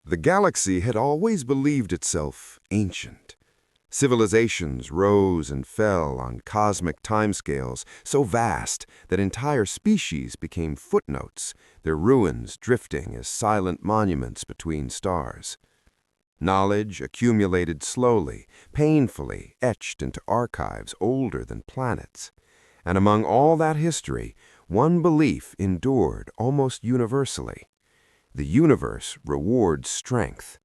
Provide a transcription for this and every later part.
The galaxy had always believed itself ancient. Civilizations rose and fell on cosmic timescales so vast that entire species became footnotes, their ruins drifting as silent monuments between stars. Knowledge accumulated slowly, painfully etched into archives older than planets. And among all that history, one belief endured almost universally. The universe rewards strength,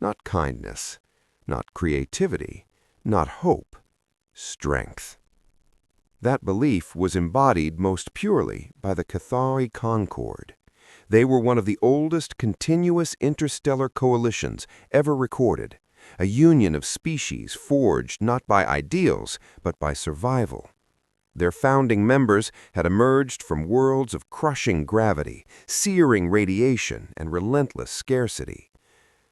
not kindness, not creativity, not hope, strength. That belief was embodied most purely by the Cathari Concord. They were one of the oldest continuous interstellar coalitions ever recorded, a union of species forged not by ideals but by survival. Their founding members had emerged from worlds of crushing gravity, searing radiation, and relentless scarcity.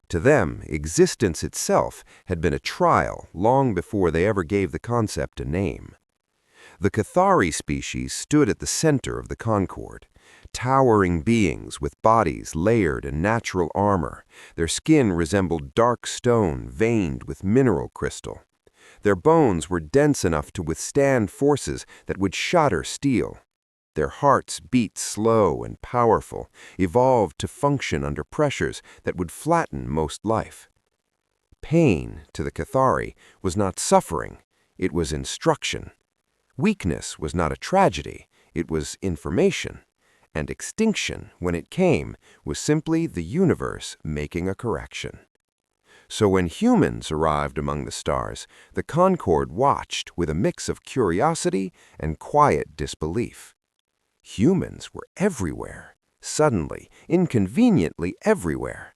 To them, existence itself had been a trial long before they ever gave the concept a name. The Cathari species stood at the center of the Concord, towering beings with bodies layered in natural armor. Their skin resembled dark stone veined with mineral crystal. Their bones were dense enough to withstand forces that would shatter steel. Their hearts beat slow and powerful, evolved to function under pressures that would flatten most life. Pain, to the Cathari, was not suffering, it was instruction. Weakness was not a tragedy, it was information. And extinction, when it came, was simply the universe making a correction. So when humans arrived among the stars, the Concord watched with a mix of curiosity and quiet disbelief. Humans were everywhere, suddenly, inconveniently everywhere.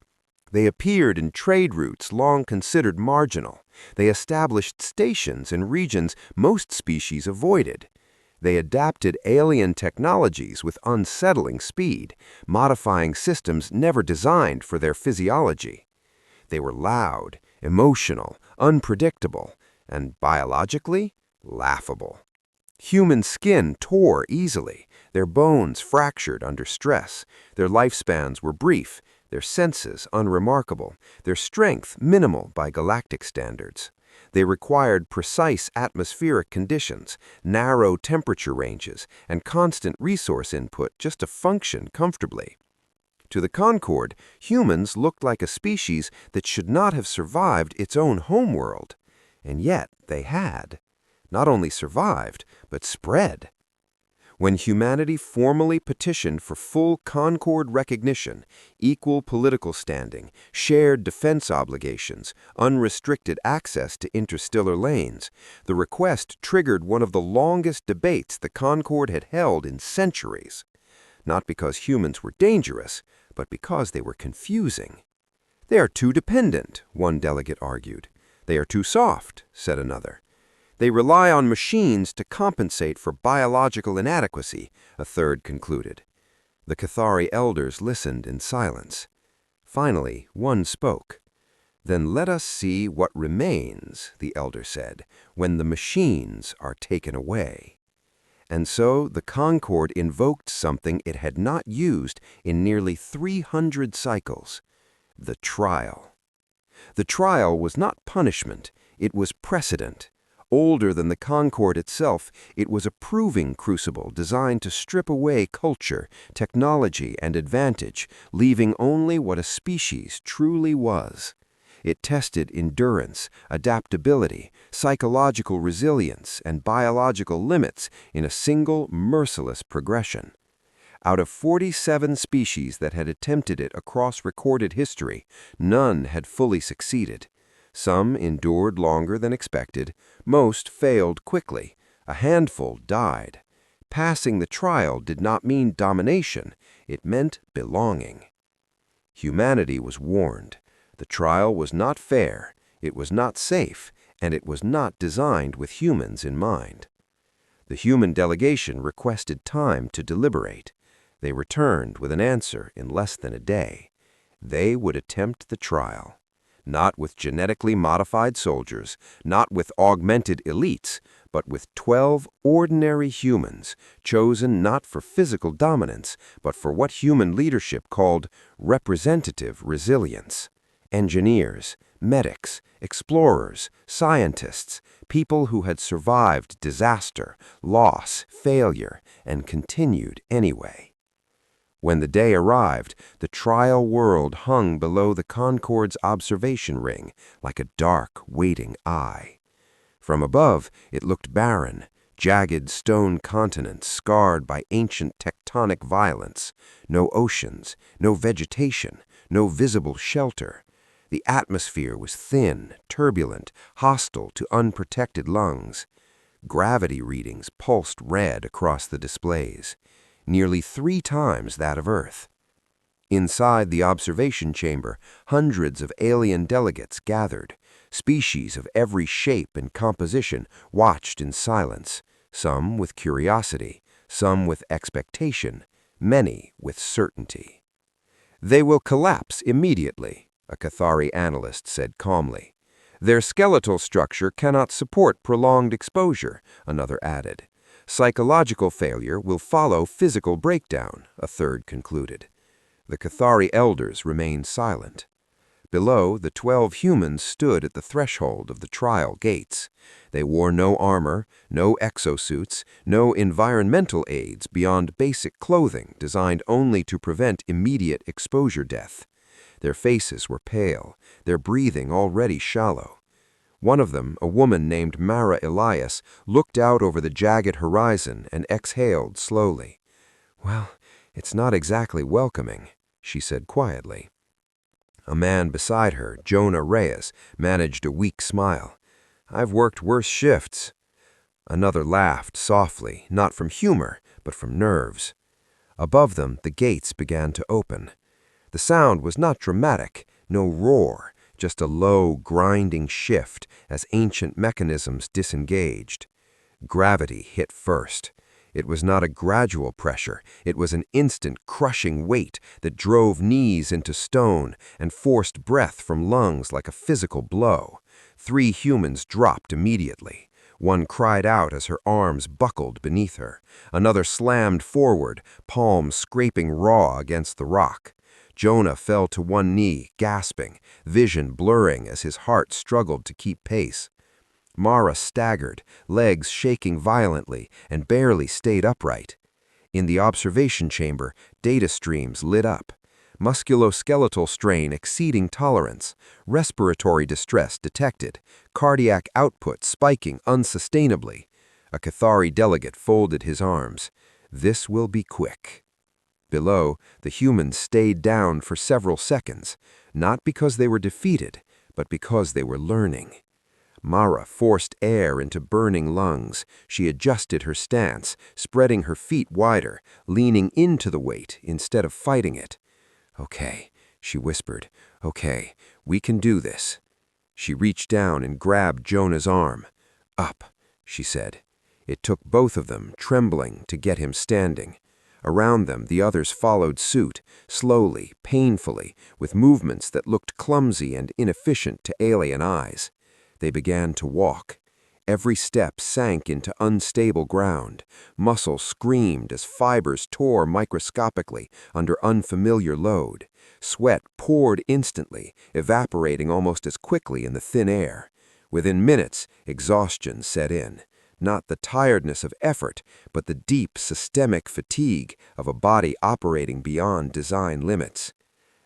They appeared in trade routes long considered marginal. They established stations in regions most species avoided. They adapted alien technologies with unsettling speed, modifying systems never designed for their physiology. They were loud, emotional, unpredictable, and biologically laughable. Human skin tore easily, their bones fractured under stress, their lifespans were brief, their senses unremarkable, their strength minimal by galactic standards. They required precise atmospheric conditions, narrow temperature ranges, and constant resource input just to function comfortably. To the Concord, humans looked like a species that should not have survived its own homeworld. And yet they had. Not only survived, but spread. When humanity formally petitioned for full Concord recognition, equal political standing, shared defense obligations, unrestricted access to interstellar lanes, the request triggered one of the longest debates the Concord had held in centuries. Not because humans were dangerous, but because they were confusing. They are too dependent, one delegate argued. They are too soft, said another. They rely on machines to compensate for biological inadequacy, a third concluded. The Cathari elders listened in silence. Finally, one spoke. Then let us see what remains, the elder said, when the machines are taken away. And so the Concord invoked something it had not used in nearly 300 cycles, the trial. The trial was not punishment, it was precedent. Older than the Concord itself, it was a proving crucible designed to strip away culture, technology, and advantage, leaving only what a species truly was. It tested endurance, adaptability, psychological resilience, and biological limits in a single, merciless progression. Out of 47 species that had attempted it across recorded history, none had fully succeeded. Some endured longer than expected, most failed quickly, a handful died. Passing the trial did not mean domination, it meant belonging. Humanity was warned. The trial was not fair, it was not safe, and it was not designed with humans in mind. The human delegation requested time to deliberate. They returned with an answer in less than a day. They would attempt the trial. Not with genetically modified soldiers, not with augmented elites, but with 12 ordinary humans, chosen not for physical dominance, but for what human leadership called representative resilience. Engineers, medics, explorers, scientists, people who had survived disaster, loss, failure, and continued anyway. When the day arrived, the trial world hung below the Concorde's observation ring like a dark, waiting eye. From above, it looked barren, jagged stone continents scarred by ancient tectonic violence, no oceans, no vegetation, no visible shelter. The atmosphere was thin, turbulent, hostile to unprotected lungs. Gravity readings pulsed red across the displays, nearly 3 times that of Earth. Inside the observation chamber, hundreds of alien delegates gathered. Species of every shape and composition watched in silence, some with curiosity, some with expectation, many with certainty. "They will collapse immediately," a Cathari analyst said calmly. "Their skeletal structure cannot support prolonged exposure," another added. "Psychological failure will follow physical breakdown," a third concluded. The Cathari elders remained silent. Below, the 12 humans stood at the threshold of the trial gates. They wore no armor, no exosuits, no environmental aids beyond basic clothing designed only to prevent immediate exposure death. Their faces were pale, their breathing already shallow. One of them, a woman named Mara Elias, looked out over the jagged horizon and exhaled slowly. "Well, it's not exactly welcoming," she said quietly. A man beside her, Jonah Reyes, managed a weak smile. "I've worked worse shifts." Another laughed softly, not from humor, but from nerves. Above them, the gates began to open. The sound was not dramatic, no roar, just a low, grinding shift as ancient mechanisms disengaged. Gravity hit first. It was not a gradual pressure, it was an instant crushing weight that drove knees into stone and forced breath from lungs like a physical blow. 3 humans dropped immediately. One cried out as her arms buckled beneath her. Another slammed forward, palms scraping raw against the rock. Jonah fell to one knee, gasping, vision blurring as his heart struggled to keep pace. Mara staggered, legs shaking violently, and barely stayed upright. In the observation chamber, data streams lit up. Musculoskeletal strain exceeding tolerance, respiratory distress detected, cardiac output spiking unsustainably. A Cathari delegate folded his arms. "This will be quick." Below, the humans stayed down for several seconds, not because they were defeated, but because they were learning. Mara forced air into burning lungs. She adjusted her stance, spreading her feet wider, leaning into the weight instead of fighting it. "Okay," she whispered. "Okay, we can do this." She reached down and grabbed Jonah's arm. "Up," she said. It took both of them, trembling, to get him standing. Around them, the others followed suit, slowly, painfully, with movements that looked clumsy and inefficient to alien eyes. They began to walk. Every step sank into unstable ground. Muscle screamed as fibers tore microscopically under unfamiliar load. Sweat poured instantly, evaporating almost as quickly in the thin air. Within minutes, exhaustion set in. Not the tiredness of effort, but the deep systemic fatigue of a body operating beyond design limits.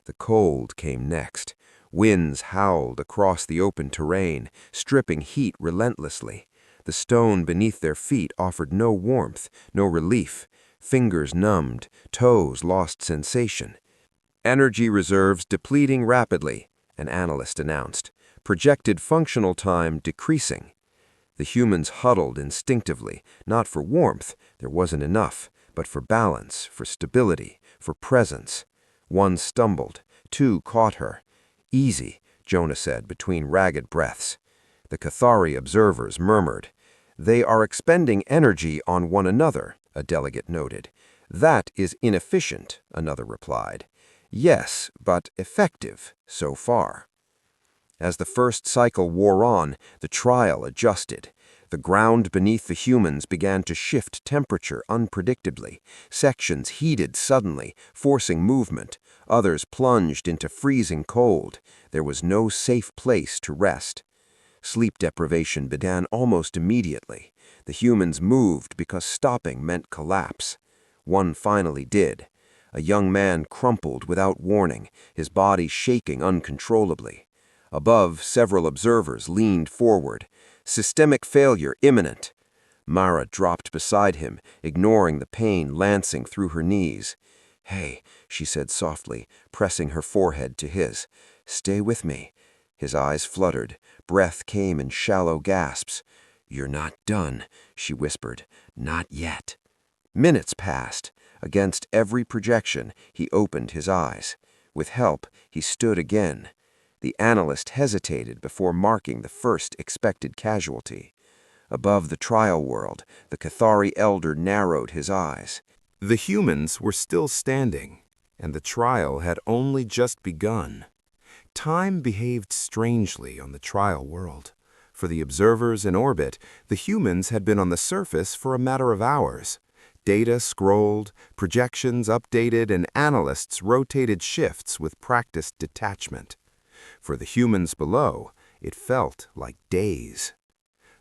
The cold came next. Winds howled across the open terrain, stripping heat relentlessly. The stone beneath their feet offered no warmth, no relief. Fingers numbed, toes lost sensation. "Energy reserves depleting rapidly," an analyst announced. "Projected functional time decreasing." The humans huddled instinctively, not for warmth, there wasn't enough, but for balance, for stability, for presence. One stumbled, 2 caught her. "Easy," Jonah said between ragged breaths. The Cathari observers murmured. "They are expending energy on one another," a delegate noted. "That is inefficient," another replied. "Yes, but effective, so far." As the first cycle wore on, the trial adjusted. The ground beneath the humans began to shift temperature unpredictably. Sections heated suddenly, forcing movement. Others plunged into freezing cold. There was no safe place to rest. Sleep deprivation began almost immediately. The humans moved because stopping meant collapse. One finally did. A young man crumpled without warning, his body shaking uncontrollably. Above, several observers leaned forward. Systemic failure imminent. Mara dropped beside him, ignoring the pain lancing through her knees. "Hey," she said softly, pressing her forehead to his. "Stay with me." His eyes fluttered. Breath came in shallow gasps. "You're not done," she whispered. "Not yet." Minutes passed. Against every projection, he opened his eyes. With help, he stood again. The analyst hesitated before marking the first expected casualty. Above the trial world, the Cathari elder narrowed his eyes. The humans were still standing, and the trial had only just begun. Time behaved strangely on the trial world. For the observers in orbit, the humans had been on the surface for a matter of hours. Data scrolled, projections updated, and analysts rotated shifts with practiced detachment. For the humans below, it felt like days.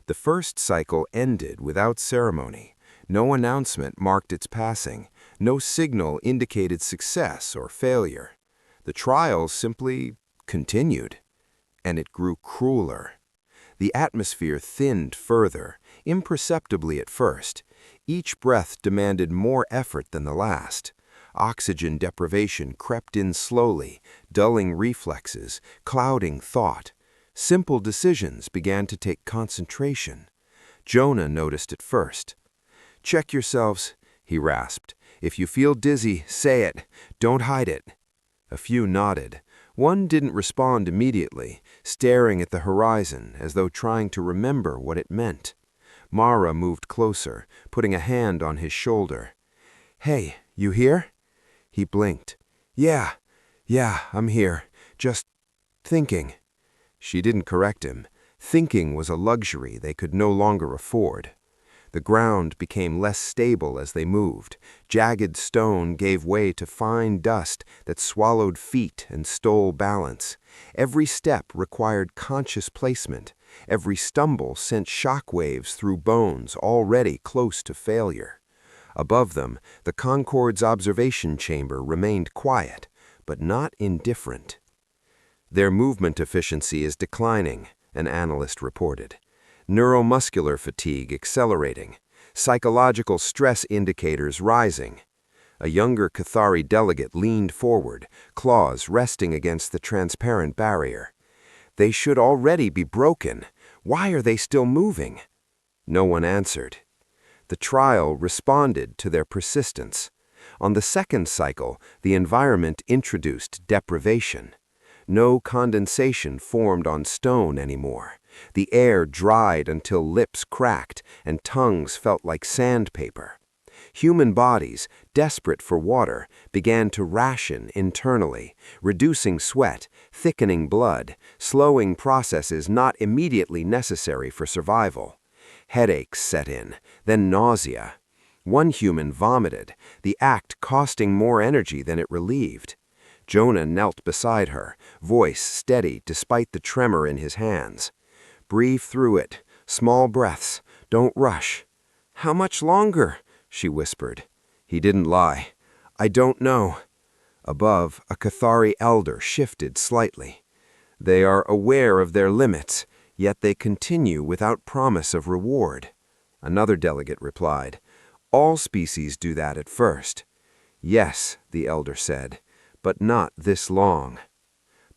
The first cycle ended without ceremony. No announcement marked its passing. No signal indicated success or failure. The trial simply continued, and it grew crueler. The atmosphere thinned further, imperceptibly at first. Each breath demanded more effort than the last. Oxygen deprivation crept in slowly, dulling reflexes, clouding thought. Simple decisions began to take concentration. Jonah noticed it first. "Check yourselves," he rasped. "If you feel dizzy, say it. Don't hide it." A few nodded. One didn't respond immediately, staring at the horizon as though trying to remember what it meant. Mara moved closer, putting a hand on his shoulder. "Hey, you here?" He blinked. Yeah, I'm here. Just thinking." She didn't correct him. Thinking was a luxury they could no longer afford. The ground became less stable as they moved. Jagged stone gave way to fine dust that swallowed feet and stole balance. Every step required conscious placement. Every stumble sent shockwaves through bones already close to failure. Above them, the Concorde's observation chamber remained quiet, but not indifferent. "Their movement efficiency is declining," an analyst reported. "Neuromuscular fatigue accelerating. Psychological stress indicators rising." A younger Cathari delegate leaned forward, claws resting against the transparent barrier. "They should already be broken. Why are they still moving?" No one answered. The trial responded to their persistence. On the second cycle, the environment introduced deprivation. No condensation formed on stone anymore. The air dried until lips cracked and tongues felt like sandpaper. Human bodies, desperate for water, began to ration internally, reducing sweat, thickening blood, slowing processes not immediately necessary for survival. Headaches set in, then nausea. One human vomited, the act costing more energy than it relieved. Jonah knelt beside her, voice steady despite the tremor in his hands. "Breathe through it, small breaths, don't rush." "How much longer?" she whispered. He didn't lie. "I don't know." Above, a Cathari elder shifted slightly. "They are aware of their limits, yet they continue without promise of reward." Another delegate replied, "All species do that at first." "Yes," the elder said, "but not this long."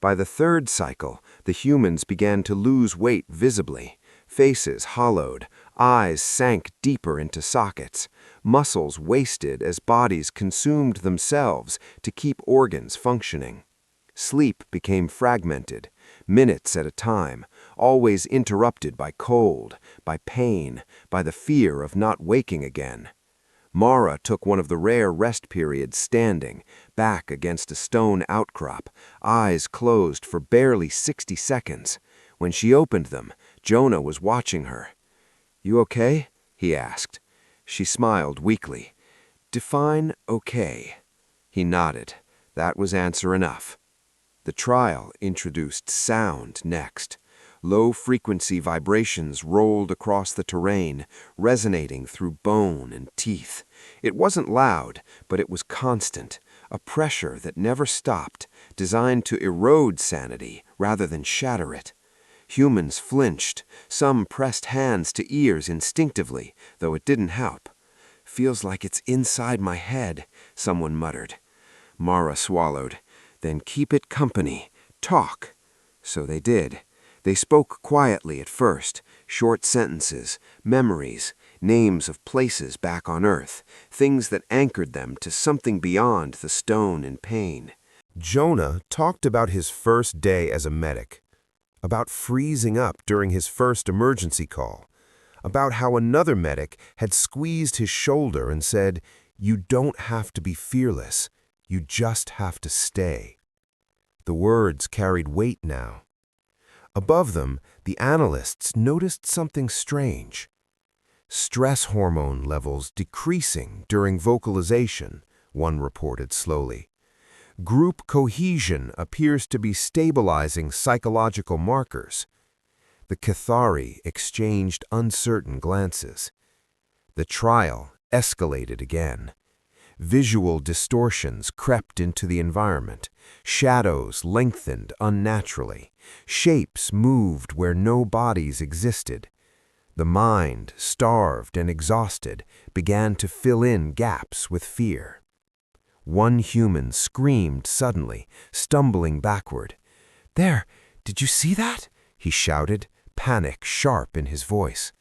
By the third cycle, the humans began to lose weight visibly. Faces hollowed, eyes sank deeper into sockets, muscles wasted as bodies consumed themselves to keep organs functioning. Sleep became fragmented, minutes at a time, always interrupted by cold, by pain, by the fear of not waking again. Mara took one of the rare rest periods standing, back against a stone outcrop, eyes closed for barely 60 seconds. When she opened them, Jonah was watching her. "You okay?" he asked. She smiled weakly. "Define okay." He nodded. That was answer enough. The trial introduced sound next. Low-frequency vibrations rolled across the terrain, resonating through bone and teeth. It wasn't loud, but it was constant, a pressure that never stopped, designed to erode sanity rather than shatter it. Humans flinched. Some pressed hands to ears instinctively, though it didn't help. "Feels like it's inside my head," someone muttered. Mara swallowed. "Then keep it company. Talk." So they did. They spoke quietly at first, short sentences, memories, names of places back on Earth, things that anchored them to something beyond the stone and pain. Jonah talked about his first day as a medic, about freezing up during his first emergency call, about how another medic had squeezed his shoulder and said, "You don't have to be fearless, you just have to stay." The words carried weight now. Above them, the analysts noticed something strange. Stress hormone levels decreasing during vocalization, one reported slowly. Group cohesion appears to be stabilizing psychological markers. The Cathari exchanged uncertain glances. The trial escalated again. Visual distortions crept into the environment. Shadows lengthened unnaturally. Shapes moved where no bodies existed. The mind, starved and exhausted, began to fill in gaps with fear. One human screamed suddenly, stumbling backward. "There! Did you see that?" he shouted, panic sharp in his voice.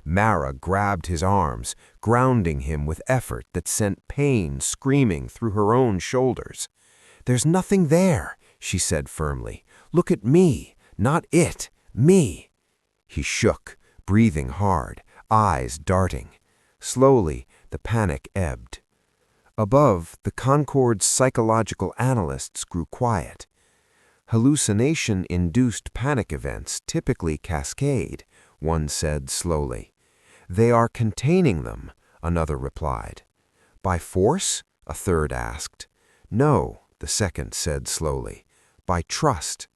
Mara grabbed his arms, grounding him with effort that sent pain screaming through her own shoulders. "There's nothing there," she said firmly. "Look at me, not it, me." He shook, breathing hard, eyes darting. Slowly, the panic ebbed. Above, the Concorde's psychological analysts grew quiet. "Hallucination-induced panic events typically cascade," one said slowly. "They are containing them," another replied. "By force?" a third asked. "No," the second said slowly. "By trust."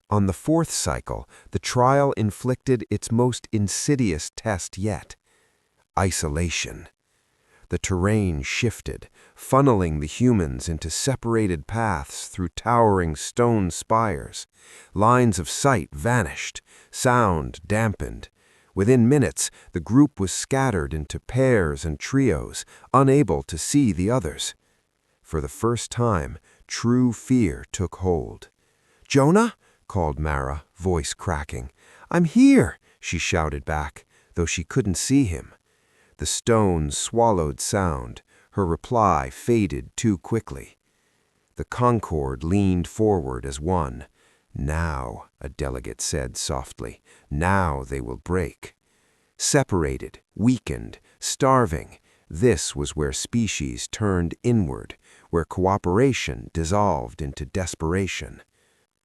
On the fourth cycle, the trial inflicted its most insidious test yet: isolation. The terrain shifted, funneling the humans into separated paths through towering stone spires. Lines of sight vanished, sound dampened. Within minutes, the group was scattered into pairs and trios, unable to see the others. For the first time, true fear took hold. "Jonah?" called Mara, voice cracking. "I'm here," she shouted back, though she couldn't see him. The stone swallowed sound. Her reply faded too quickly. The Concorde leaned forward as one. "Now," a delegate said softly, "now they will break." Separated, weakened, starving, this was where species turned inward, where cooperation dissolved into desperation.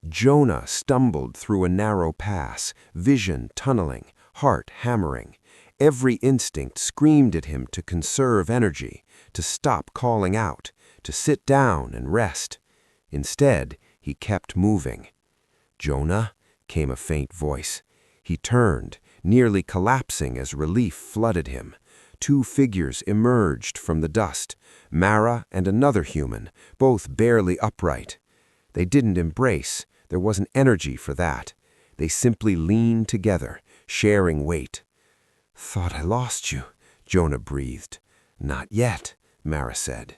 Jonah stumbled through a narrow pass, vision tunneling, heart hammering. Every instinct screamed at him to conserve energy, to stop calling out, to sit down and rest. Instead, he kept moving. "Jonah?" came a faint voice. He turned, nearly collapsing as relief flooded him. Two figures emerged from the dust, Mara and another human, both barely upright. They didn't embrace. There wasn't energy for that. They simply leaned together, sharing weight. "Thought I lost you," Jonah breathed. "Not yet," Mara said.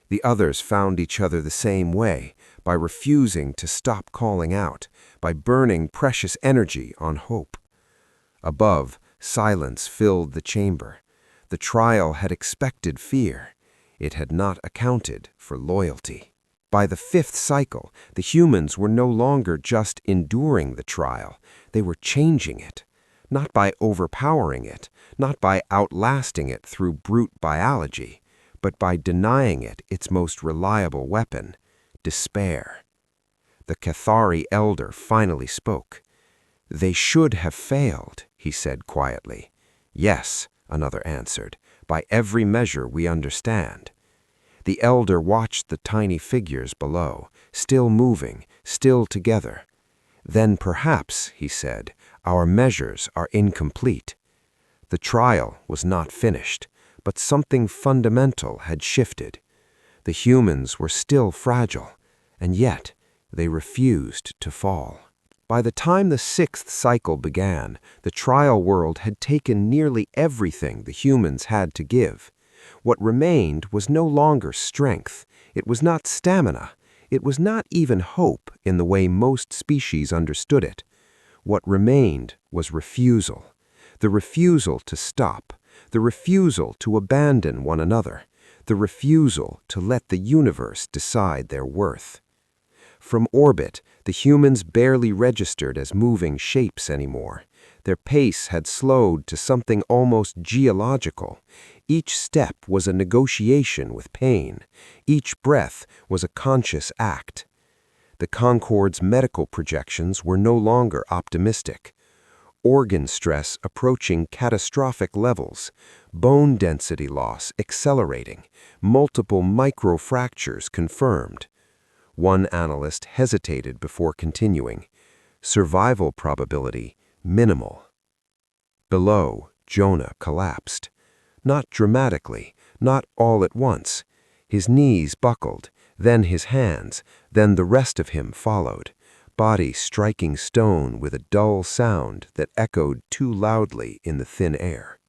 The others found each other the same way, by refusing to stop calling out, by burning precious energy on hope. Above, silence filled the chamber. The trial had expected fear. It had not accounted for loyalty. By the fifth cycle, the humans were no longer just enduring the trial. They were changing it. Not by overpowering it, not by outlasting it through brute biology, but by denying it its most reliable weapon, despair. The Cathari elder finally spoke. "They should have failed," he said quietly. Yes, another answered, by every measure we understand. The elder watched the tiny figures below, still moving, still together. Then perhaps, he said, our measures are incomplete. The trial was not finished, but something fundamental had shifted. The humans were still fragile, and yet they refused to fall. By the time the sixth cycle began, the trial world had taken nearly everything the humans had to give. What remained was no longer strength. It was not stamina. It was not even hope in the way most species understood it. What remained was refusal. The refusal to stop. The refusal to abandon one another. The refusal to let the universe decide their worth. From orbit, the humans barely registered as moving shapes anymore. Their pace had slowed to something almost geological. Each step was a negotiation with pain. Each breath was a conscious act. The Concorde's medical projections were no longer optimistic. Organ stress approaching catastrophic levels, bone density loss accelerating, multiple microfractures confirmed. One analyst hesitated before continuing. Survival probability minimal. Below, Jonah collapsed. Not dramatically, not all at once. His knees buckled, then his hands, then the rest of him followed, body striking stone with a dull sound that echoed too loudly in the thin air.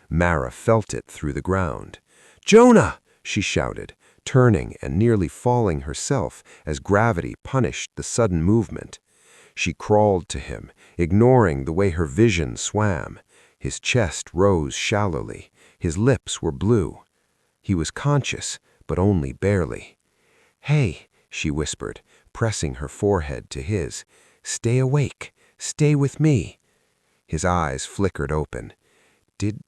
Mara felt it through the ground. "Jonah!" she shouted, turning and nearly falling herself as gravity punished the sudden movement. She crawled to him, ignoring the way her vision swam. His chest rose shallowly. His lips were blue. He was conscious, but only barely. "Hey," she whispered, pressing her forehead to his. "Stay awake. Stay with me." His eyes flickered open. "Did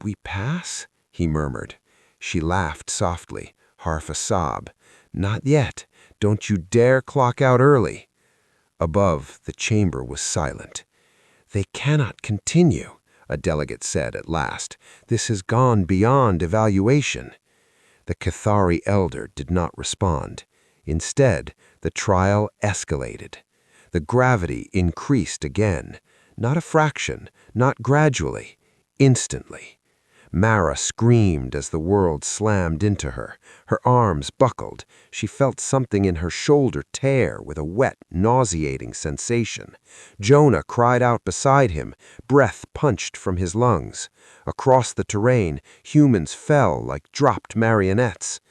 we pass?" he murmured. She laughed softly, half a sob. "Not yet. Don't you dare clock out early." Above, the chamber was silent. "They cannot continue," a delegate said at last. "This has gone beyond evaluation." The Cathari elder did not respond. Instead, the trial escalated. The gravity increased again. Not a fraction, not gradually, instantly. Mara screamed as the world slammed into her. Her arms buckled. She felt something in her shoulder tear with a wet, nauseating sensation. Jonah cried out beside him, breath punched from his lungs. Across the terrain, humans fell like dropped marionettes.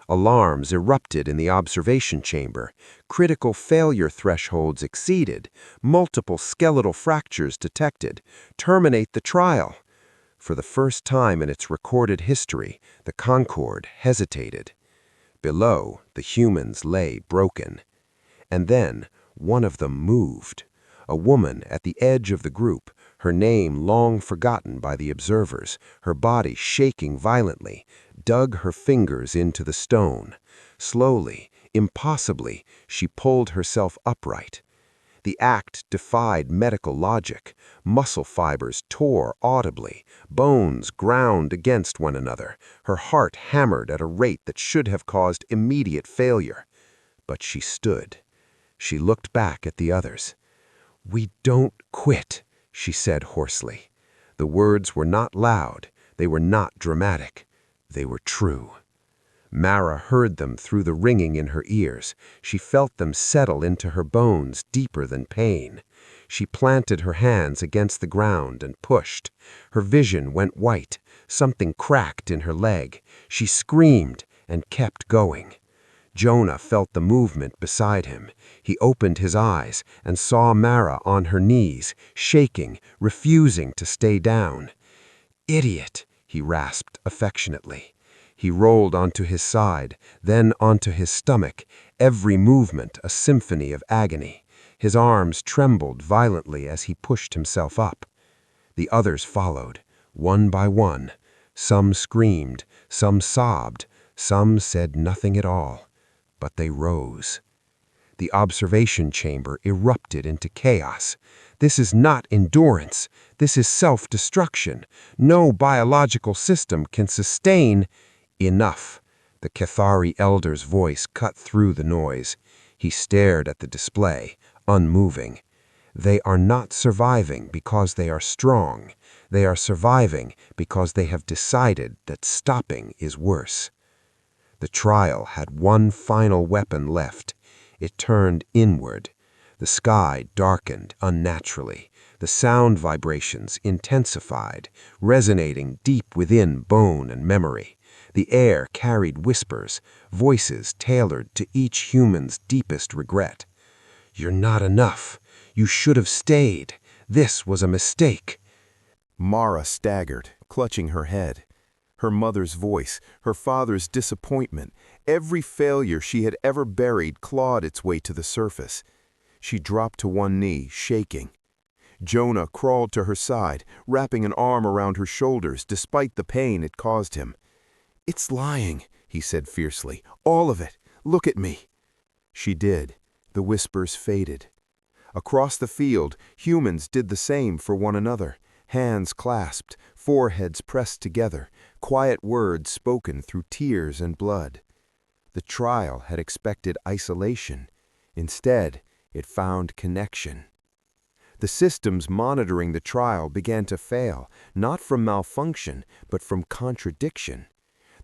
Alarms erupted in the observation chamber. Critical failure thresholds exceeded. Multiple skeletal fractures detected. Terminate the trial. For the first time in its recorded history, the Concorde hesitated. Below, the humans lay broken. And then, one of them moved. A woman at the edge of the group, her name long forgotten by the observers, her body shaking violently, dug her fingers into the stone. Slowly, impossibly, she pulled herself upright. The act defied medical logic. Muscle fibers tore audibly. Bones ground against one another. Her heart hammered at a rate that should have caused immediate failure. But she stood. She looked back at the others. "We don't quit," she said hoarsely. The words were not loud. They were not dramatic. They were true. Mara heard them through the ringing in her ears. She felt them settle into her bones deeper than pain. She planted her hands against the ground and pushed. Her vision went white. Something cracked in her leg. She screamed and kept going. Jonah felt the movement beside him. He opened his eyes and saw Mara on her knees, shaking, refusing to stay down. "Idiot," he rasped affectionately. He rolled onto his side, then onto his stomach, every movement a symphony of agony. His arms trembled violently as he pushed himself up. The others followed, one by one. Some screamed, some sobbed, some said nothing at all. But they rose. The observation chamber erupted into chaos. This is not endurance. This is self-destruction. No biological system can sustain. Enough. The Cathari elder's voice cut through the noise. He stared at the display, unmoving. They are not surviving because they are strong. They are surviving because they have decided that stopping is worse. The trial had one final weapon left. It turned inward. The sky darkened unnaturally. The sound vibrations intensified, resonating deep within bone and memory. The air carried whispers, voices tailored to each human's deepest regret. "You're not enough. You should have stayed. This was a mistake." Mara staggered, clutching her head. Her mother's voice, her father's disappointment, every failure she had ever buried clawed its way to the surface. She dropped to one knee, shaking. Jonah crawled to her side, wrapping an arm around her shoulders despite the pain it caused him. "It's lying," he said fiercely. "All of it. Look at me." She did. The whispers faded. Across the field, humans did the same for one another. Hands clasped, foreheads pressed together, quiet words spoken through tears and blood. The trial had expected isolation. Instead, it found connection. The systems monitoring the trial began to fail, not from malfunction, but from contradiction.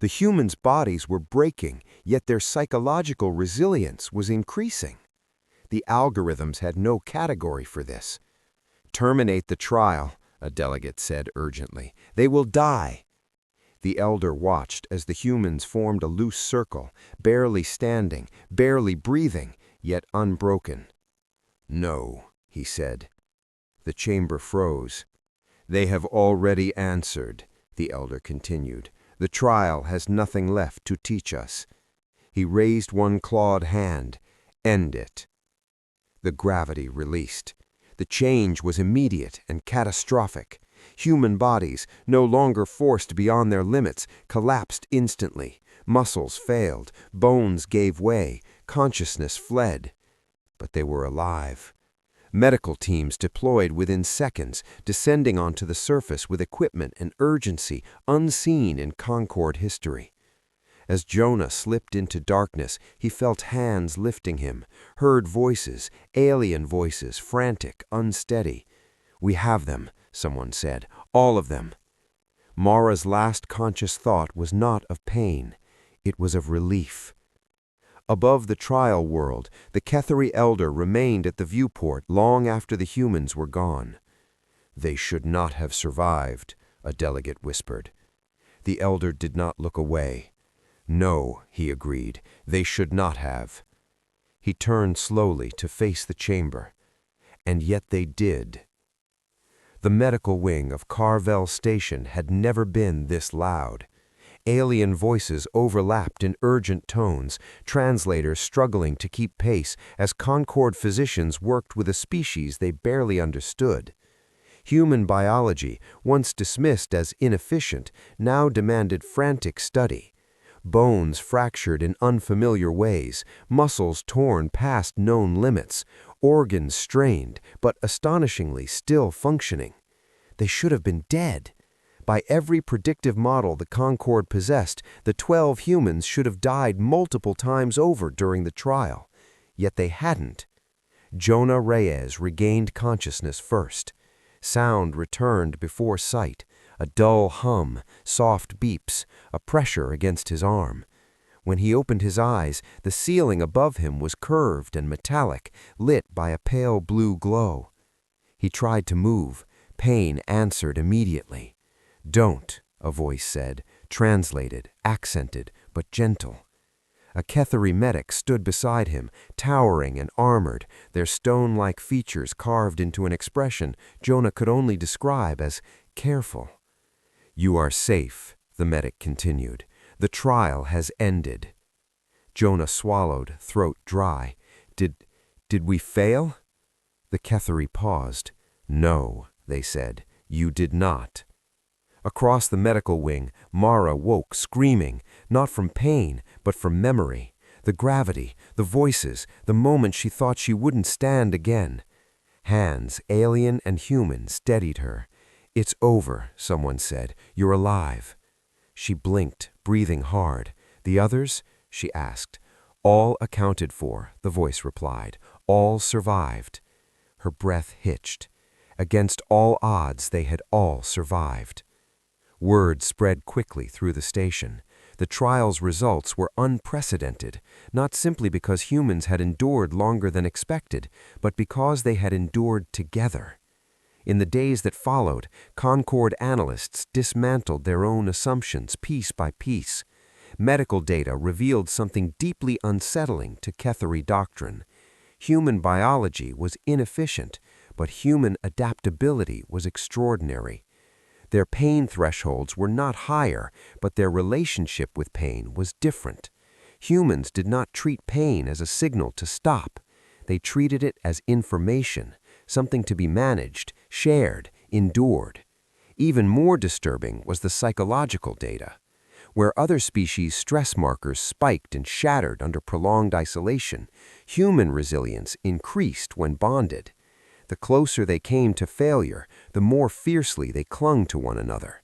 The humans' bodies were breaking, yet their psychological resilience was increasing. The algorithms had no category for this. "Terminate the trial," a delegate said urgently. "They will die." The elder watched as the humans formed a loose circle, barely standing, barely breathing, yet unbroken. "No," he said. The chamber froze. "They have already answered," the elder continued. "The trial has nothing left to teach us." He raised one clawed hand. "End it." The gravity released. The change was immediate and catastrophic. Human bodies, no longer forced beyond their limits, collapsed instantly. Muscles failed, bones gave way, consciousness fled. But they were alive. Medical teams deployed within seconds, descending onto the surface with equipment and urgency unseen in Concord history. As Jonah slipped into darkness, he felt hands lifting him, heard voices, alien voices, frantic, unsteady. "We have them," someone said. "All of them." Mara's last conscious thought was not of pain. It was of relief. Above the trial world, the Cathari elder remained at the viewport long after the humans were gone. "They should not have survived," a delegate whispered. The elder did not look away. "No," he agreed, "they should not have." He turned slowly to face the chamber. And yet they did. The medical wing of Carvel Station had never been this loud. Alien voices overlapped in urgent tones, translators struggling to keep pace as Concord physicians worked with a species they barely understood. Human biology, once dismissed as inefficient, now demanded frantic study. Bones fractured in unfamiliar ways, muscles torn past known limits, organs strained, but astonishingly still functioning. They should have been dead. By every predictive model the Concord possessed, the 12 humans should have died multiple times over during the trial. Yet they hadn't. Jonah Reyes regained consciousness first. Sound returned before sight, a dull hum, soft beeps, a pressure against his arm. When he opened his eyes, the ceiling above him was curved and metallic, lit by a pale blue glow. He tried to move. Pain answered immediately. "Don't," a voice said, translated, accented, but gentle. A Cathari medic stood beside him, towering and armored, their stone-like features carved into an expression Jonah could only describe as careful. "You are safe," the medic continued. "The trial has ended." Jonah swallowed, throat dry. Did we fail?" The Cathari paused. "No," they said, "you did not." Across the medical wing, Mara woke screaming, not from pain, but from memory. The gravity, the voices, the moment she thought she wouldn't stand again. Hands, alien and human, steadied her. "It's over," someone said. "You're alive." She blinked, breathing hard. "The others?" she asked. "All accounted for," the voice replied. "All survived." Her breath hitched. Against all odds, they had all survived. Word spread quickly through the station. The trial's results were unprecedented, not simply because humans had endured longer than expected, but because they had endured together. In the days that followed, Concord analysts dismantled their own assumptions piece by piece. Medical data revealed something deeply unsettling to Kethery doctrine. Human biology was inefficient, but human adaptability was extraordinary. Their pain thresholds were not higher, but their relationship with pain was different. Humans did not treat pain as a signal to stop. They treated it as information, something to be managed, shared, endured. Even more disturbing was the psychological data. Where other species' stress markers spiked and shattered under prolonged isolation, human resilience increased when bonded. The closer they came to failure, the more fiercely they clung to one another.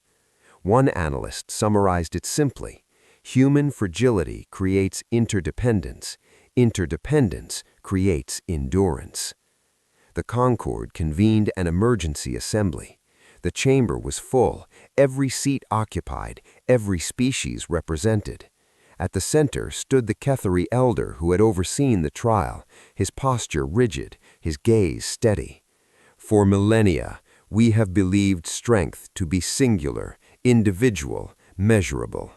One analyst summarized it simply: human fragility creates interdependence. Interdependence creates endurance. The Concorde convened an emergency assembly. The chamber was full, every seat occupied, every species represented. At the center stood the Kethery elder who had overseen the trial, his posture rigid, his gaze steady. "For millennia, we have believed strength to be singular, individual, measurable."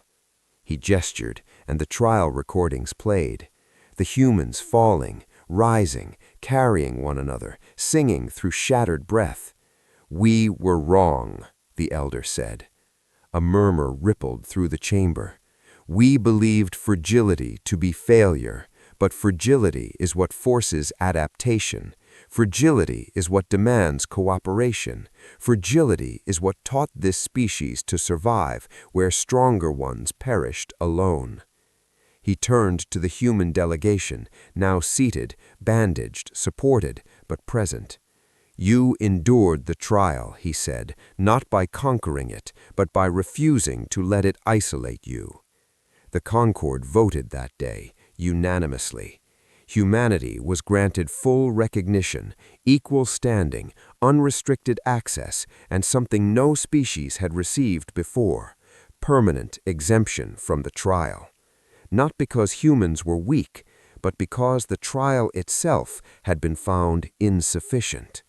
He gestured, and the trial recordings played. The humans falling, rising, carrying one another, singing through shattered breath. "We were wrong," the elder said. A murmur rippled through the chamber. "We believed fragility to be failure, but fragility is what forces adaptation. Fragility is what demands cooperation. Fragility is what taught this species to survive where stronger ones perished alone." He turned to the human delegation, now seated, bandaged, supported, but present. "You endured the trial," he said, "not by conquering it, but by refusing to let it isolate you." The Concorde voted that day, unanimously. Humanity was granted full recognition, equal standing, unrestricted access, and something no species had received before: permanent exemption from the trial. Not because humans were weak, but because the trial itself had been found insufficient.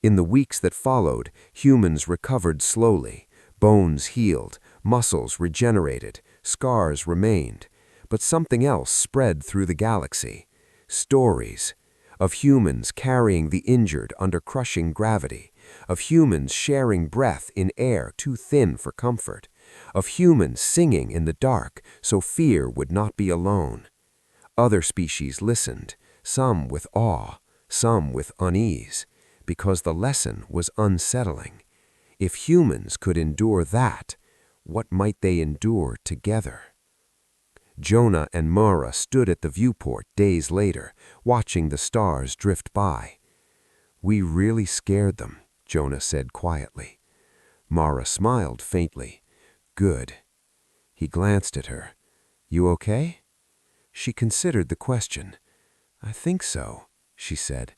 In the weeks that followed, humans recovered slowly. Bones healed, muscles regenerated, scars remained. But something else spread through the galaxy. Stories of humans carrying the injured under crushing gravity, of humans sharing breath in air too thin for comfort, of humans singing in the dark so fear would not be alone. Other species listened, some with awe, some with unease, because the lesson was unsettling. If humans could endure that, what might they endure together? Jonah and Mara stood at the viewport days later, watching the stars drift by. "We really scared them," Jonah said quietly. Mara smiled faintly. "Good." He glanced at her. "You okay?" She considered the question. "I think so," she said.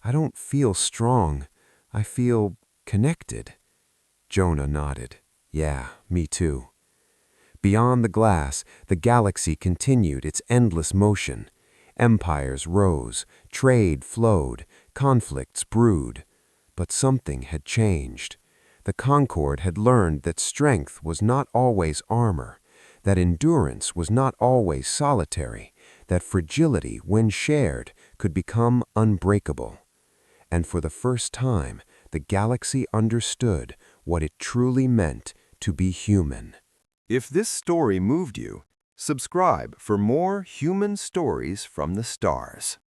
"I don't feel strong. I feel connected." Jonah nodded. "Yeah, me too." Beyond the glass, the galaxy continued its endless motion. Empires rose, trade flowed, conflicts brewed. But something had changed. The Concorde had learned that strength was not always armor, that endurance was not always solitary, that fragility, when shared, could become unbreakable. And for the first time, the galaxy understood what it truly meant to be human. If this story moved you, subscribe for more human stories from the stars.